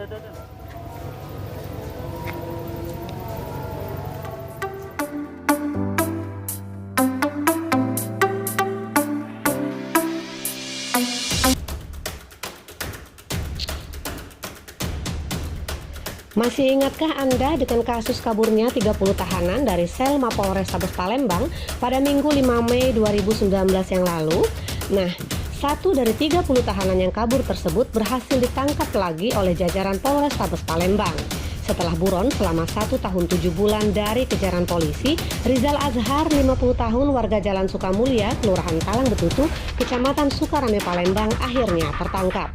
Masih ingatkah Anda dengan kasus kaburnya 30 tahanan dari sel Mapolrestabes Palembang pada Minggu 5 Mei 2019 yang lalu? Nah, satu dari 30 tahanan yang kabur tersebut berhasil ditangkap lagi oleh jajaran Polrestabes Palembang. Setelah buron selama 1 tahun 7 bulan dari kejaran polisi, Rizal Azhar, 50 tahun, warga Jalan Sukamulya, Kelurahan Talang Betutu, Kecamatan Sukarame, Palembang, akhirnya tertangkap.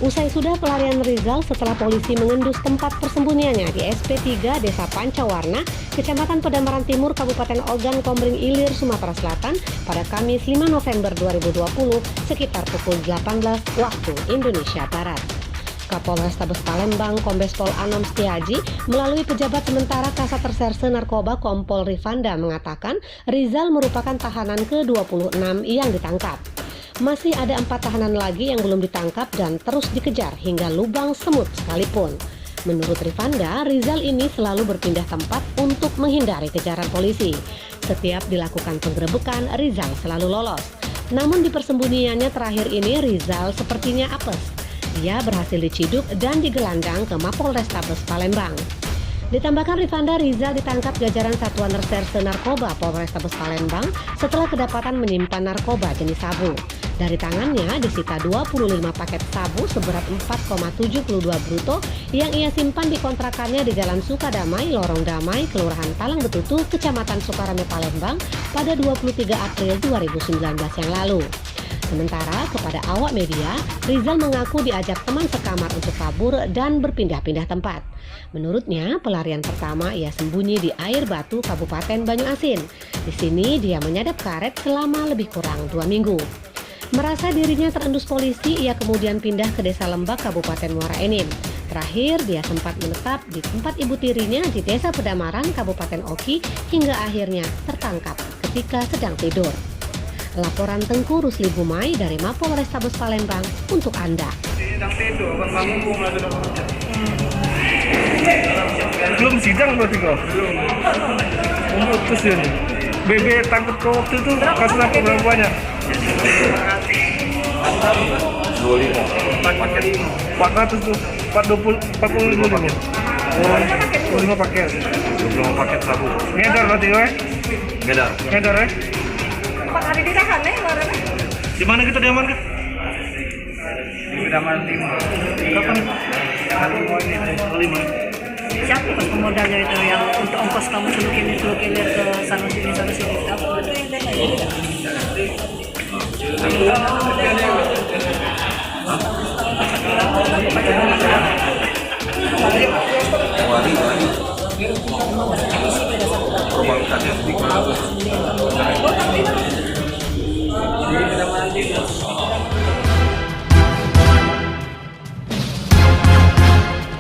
Usai sudah pelarian Rizal setelah polisi mengendus tempat persembunyiannya di SP3 Desa Pancawarna, Kecamatan Pedamaran Timur, Kabupaten Ogan Komering Ilir, Sumatera Selatan pada Kamis 5 November 2020 sekitar pukul 18 waktu Indonesia Barat. Kapolrestabes Palembang Kombes Pol Anam Setiaji melalui pejabat sementara Kasat Reserse Narkoba Kompol Rifanda mengatakan Rizal merupakan tahanan ke-26 yang ditangkap. Masih ada 4 tahanan lagi yang belum ditangkap dan terus dikejar hingga lubang semut sekalipun. Menurut Rifanda, Rizal ini selalu berpindah tempat untuk menghindari kejaran polisi. Setiap dilakukan penggerebekan, Rizal selalu lolos. Namun di persembunyiannya terakhir ini, Rizal sepertinya apes. Dia berhasil diciduk dan digelandang ke Mapolrestabes Palembang. Ditambahkan Rifanda, Rizal ditangkap jajaran Satuan Reserse Narkoba Polrestabes Palembang setelah kedapatan menyimpan narkoba jenis sabu. Dari tangannya disita 25 paket sabu seberat 4,72 bruto yang ia simpan di kontrakannya di Jalan Sukadamai, Lorong Damai, Kelurahan Talang Betutu, Kecamatan Sukarame, Palembang pada 23 April 2019 yang lalu. Sementara kepada awak media, Rizal mengaku diajak teman sekamar untuk kabur dan berpindah-pindah tempat. Menurutnya, pelarian pertama ia sembunyi di Air Batu, Kabupaten Banyuasin. Di sini dia menyadap karet selama lebih kurang 2 minggu. Merasa dirinya terendus polisi, ia kemudian pindah ke Desa Lembak, Kabupaten Muara Enim. Terakhir, dia sempat menetap di tempat ibu tirinya di Desa Pedamaran, Kabupaten Oki, hingga akhirnya tertangkap ketika sedang tidur. Laporan Tengku Rusli Bumai dari Mapolrestabes Palembang untuk Anda. Sedang tidur, belum sidang berarti kau? Belum. Memutus ya nih. BB tangkap kau waktu itu kasus apa berapa banyak? 400 tuh, 45 nih. Oh, 25 paket. 25 paket sabu. Ngedar berarti weh? Ngedar ya? 4 hari ditahan nih kemarin. Di mana kita diamankan? Di Pedamaran Timur. Kapan? Hari ini 5. Siapa pemodalnya itu yang untuk ongkos kamu seluruh kilir ke sana sini?